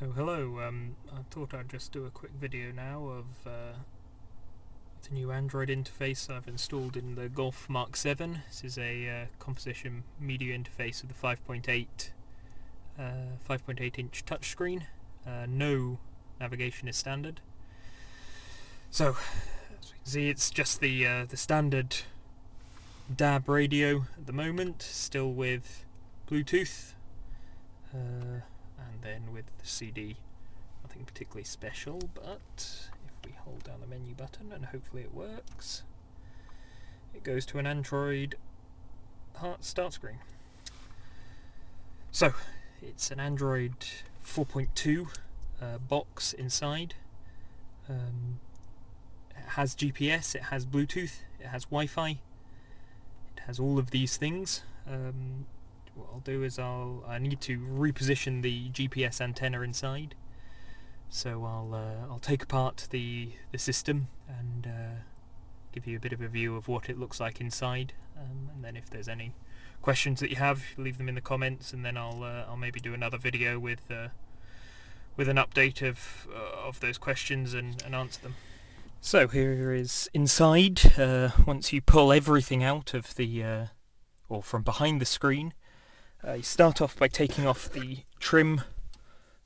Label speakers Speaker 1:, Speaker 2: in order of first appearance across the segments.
Speaker 1: So hello, I thought I'd just do a quick video now of the new Android interface I've installed in the Golf MK7. This is a composition media interface with the 5.8 inch touchscreen. No navigation is standard. So as we can see, it's just the standard DAB radio at the moment, still with Bluetooth. And then with the CD, nothing particularly special, but if we hold down the menu button and hopefully it works, it goes to an Android start screen. So it's an Android 4.2 box inside. It has GPS, it has Bluetooth, it has Wi-Fi, it has all of these things. What I'll do is I need to reposition the GPS antenna inside, so I'll take apart the system and give you a bit of a view of what it looks like inside, and then if there's any questions that you have, leave them in the comments, and then I'll maybe do another video with an update of those questions and answer them. So here is inside. Once you pull everything out of the or from behind the screen, you start off by taking off the trim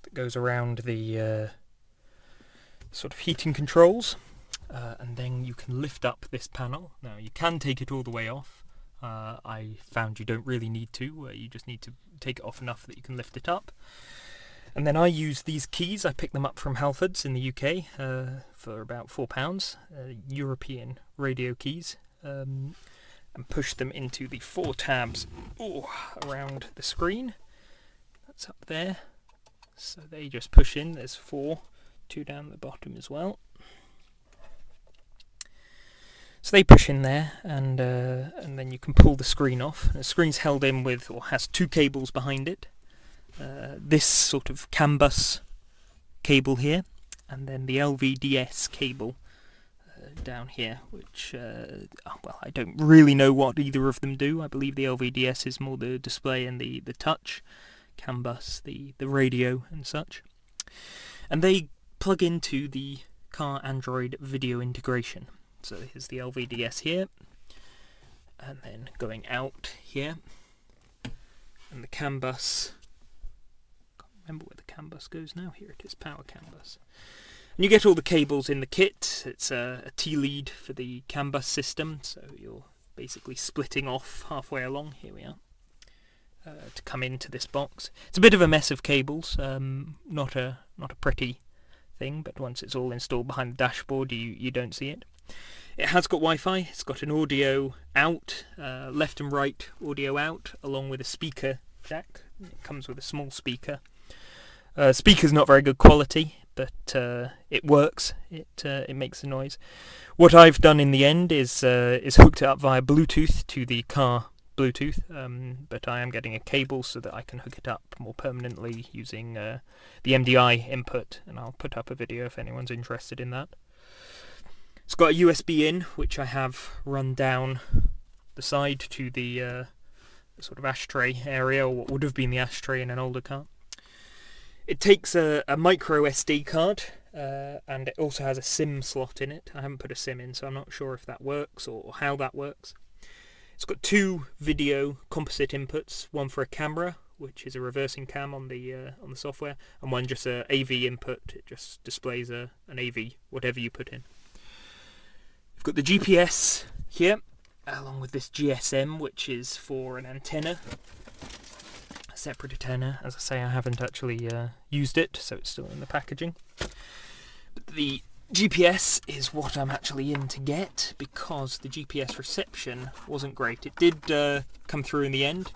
Speaker 1: that goes around the sort of heating controls, and then you can lift up this panel. Now you can take it all the way off. I found you don't really need to. You just need to take it off enough that you can lift it up. And then I use these keys. I picked them up from Halfords in the UK for about £4, European radio keys. And push them into the 4 tabs around the screen. That's up there. So they just push in. There's 4, 2 down the bottom as well. So they push in there, and then you can pull the screen off. The screen's held in with, or has 2 cables behind it. This sort of CAN bus cable here, and then the LVDS cable down here, which well, I don't really know what either of them do. I believe the LVDS is more the display and the touch, CAN bus the radio and such, and they plug into the car Android video integration. So here's the LVDS here, and then going out here, and the CAN bus. Can't remember where the CAN bus goes now. Here it is, power CAN bus. And you get all the cables in the kit. It's a T-lead for the CAN bus system, so you're basically splitting off halfway along. Here we are, to come into this box. It's a bit of a mess of cables, not a pretty thing, but once it's all installed behind the dashboard, you don't see it. It has got Wi-Fi. It's got an audio out, left and right audio out, along with a speaker jack. It comes with a small speaker. Speaker's not very good quality, but it works. It makes a noise. What I've done in the end is hooked it up via Bluetooth to the car Bluetooth, but I am getting a cable so that I can hook it up more permanently using the MDI input, and I'll put up a video if anyone's interested in that. It's got a USB in, which I have run down the side to the sort of ashtray area, or what would have been the ashtray in an older car. It takes a micro SD card, and it also has a SIM slot in it. I haven't put a SIM in, so I'm not sure if that works or how that works. It's got 2 video composite inputs, one for a camera, which is a reversing cam on the software, and one just a AV input. It just displays an AV, whatever you put in. We've got the GPS here, along with this GSM, which is for an antenna. Separate antenna. As I say, I haven't actually used it, so it's still in the packaging. But the GPS is what I'm actually in to get, because the GPS reception wasn't great. It did come through in the end,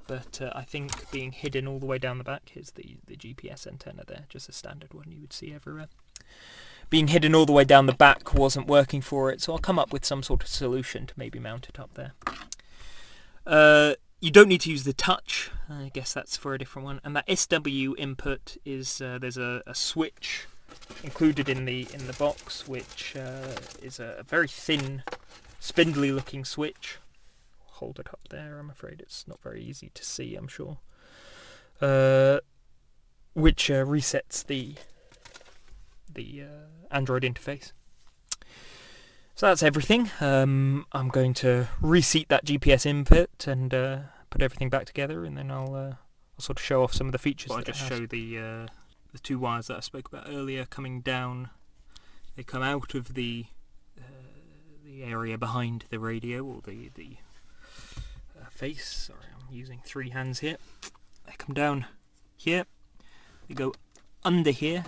Speaker 1: but I think being hidden all the way down the back, here's the GPS antenna there, just a standard one you would see everywhere. Being hidden all the way down the back wasn't working for it, so I'll come up with some sort of solution to maybe mount it up there. You don't need to use the touch. I guess that's for a different one. And that SW input is there's a switch included in the box, which is a very thin, spindly-looking switch. Hold it up there. I'm afraid it's not very easy to see. I'm sure. which resets the Android interface. So that's everything. I'm going to reseat that GPS input and put everything back together, and then I'll sort of show off some of the features. I'll just show the two wires that I spoke about earlier coming down. They come out of the area behind the radio, or the face. Sorry, I'm using three hands here. They come down here. They go under here.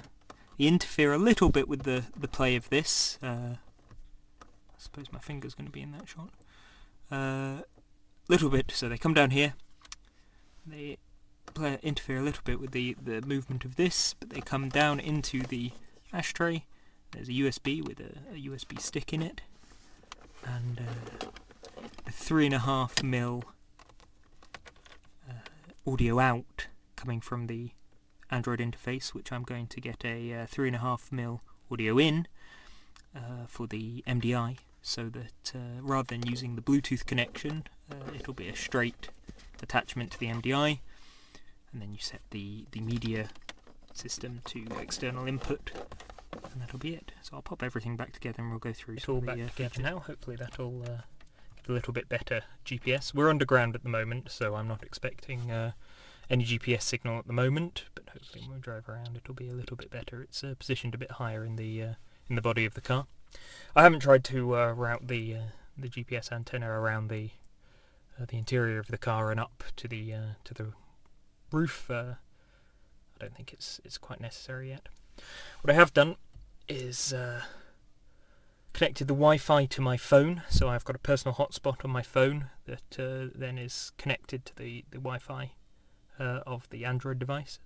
Speaker 1: They interfere a little bit with the play of this. I suppose my finger's going to be in that shot. Little bit. So they come down here. They interfere a little bit with the movement of this, but they come down into the ashtray. There's a USB with a USB stick in it, and a 3.5mm audio out coming from the Android interface, which I'm going to get a 3.5mm audio in for the MDI, so that rather than using the Bluetooth connection, it'll be a straight attachment to the MDI, and then you set the media system to external input, and that'll be it. So I'll pop everything back together and we'll go through it all back together now. Hopefully that'll give a little bit better GPS. We're underground at the moment, so I'm not expecting any GPS signal at the moment, but hopefully when we drive around it'll be a little bit better. It's positioned a bit higher in the body of the car. I haven't tried to route the GPS antenna around the interior of the car and up to the roof. I don't think it's quite necessary yet. What I have done is connected the Wi-Fi to my phone, so I've got a personal hotspot on my phone that then is connected to the Wi-Fi of the Android device.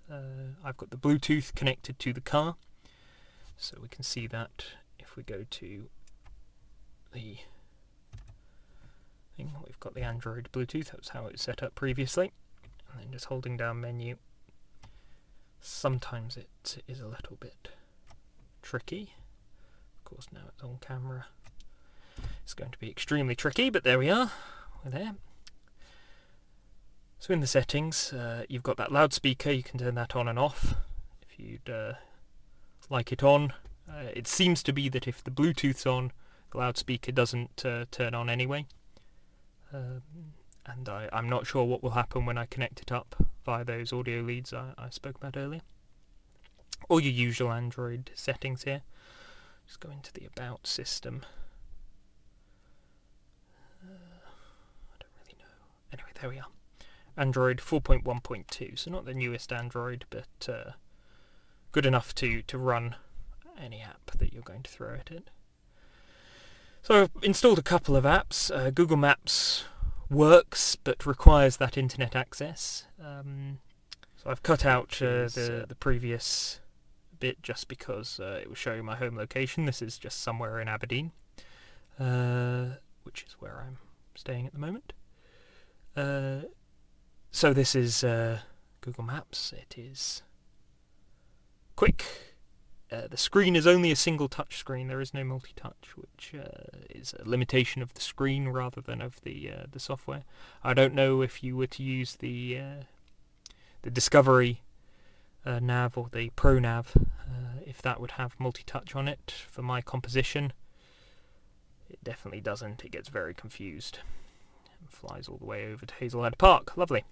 Speaker 1: I've got the Bluetooth connected to the car, so we can see that if we go to the thing, we've got the Android Bluetooth. That's how it was set up previously, and then just holding down menu. Sometimes it is a little bit tricky. Of course, now it's on camera. It's going to be extremely tricky, but there we are. We're there. So in the settings, you've got that loudspeaker. You can turn that on and off if you'd like it on. It seems to be that if the Bluetooth's on, the loudspeaker doesn't turn on anyway. And I'm not sure what will happen when I connect it up via those audio leads I spoke about earlier. All your usual Android settings here. Just go into the About system. I don't really know. Anyway, there we are. Android 4.1.2, so not the newest Android, but good enough to run any app that you're going to throw at it. So I've installed a couple of apps. Google Maps works, but requires that internet access. So I've cut out the previous bit just because it was showing my home location. This is just somewhere in Aberdeen, which is where I'm staying at the moment. So this is Google Maps. It is quick. The screen is only a single touch screen. There is no multi-touch, which is a limitation of the screen rather than of the software. I don't know if you were to use the Discovery nav or the Pro nav, if that would have multi-touch on it. For my composition, it definitely doesn't. It gets very confused. It flies all the way over to Hazelhead Park. Lovely.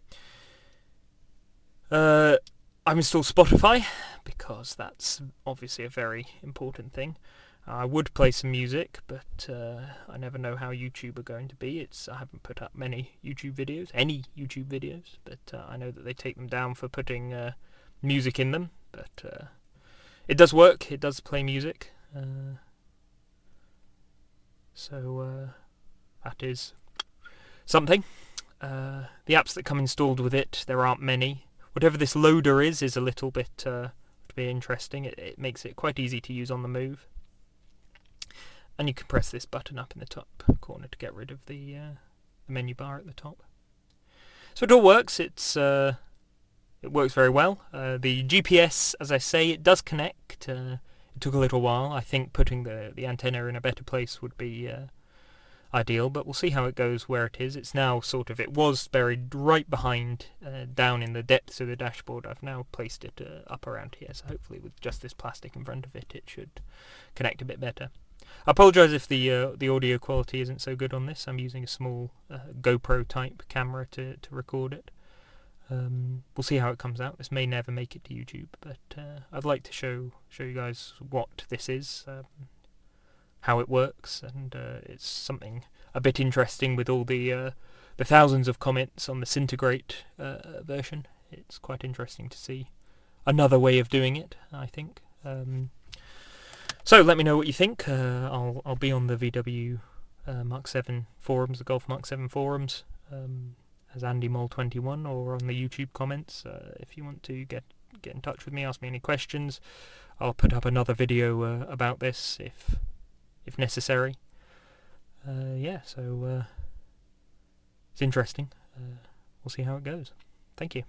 Speaker 1: I've installed Spotify because that's obviously a very important thing. I would play some music, but I never know how YouTube are going to be. I haven't put up any YouTube videos, but I know that they take them down for putting music in them. But it does work. It does play music. So that is something. The apps that come installed with it, there aren't many. Whatever this loader is a little bit to be interesting. It makes it quite easy to use on the move. And you can press this button up in the top corner to get rid of the menu bar at the top. So it all works. It works very well. The GPS, as I say, it does connect. It took a little while. I think putting the antenna in a better place would be ideal, but we'll see how it goes where it is. It's now it was buried right behind, down in the depths of the dashboard. I've now placed it up around here, so hopefully with just this plastic in front of it, it should connect a bit better. I apologise if the audio quality isn't so good on this. I'm using a small GoPro type camera to record it. We'll see how it comes out. This may never make it to YouTube, but I'd like to show you guys what this is, how it works, and it's something a bit interesting with all the thousands of comments on the Centigrate version. It's quite interesting to see another way of doing it, I think. So let me know what you think. I'll be on the VW Mark 7 forums, the Golf Mark 7 forums, as AndyMole21, or on the YouTube comments. If you want to get in touch with me, ask me any questions. I'll put up another video about this if necessary. So it's interesting. We'll see how it goes. Thank you.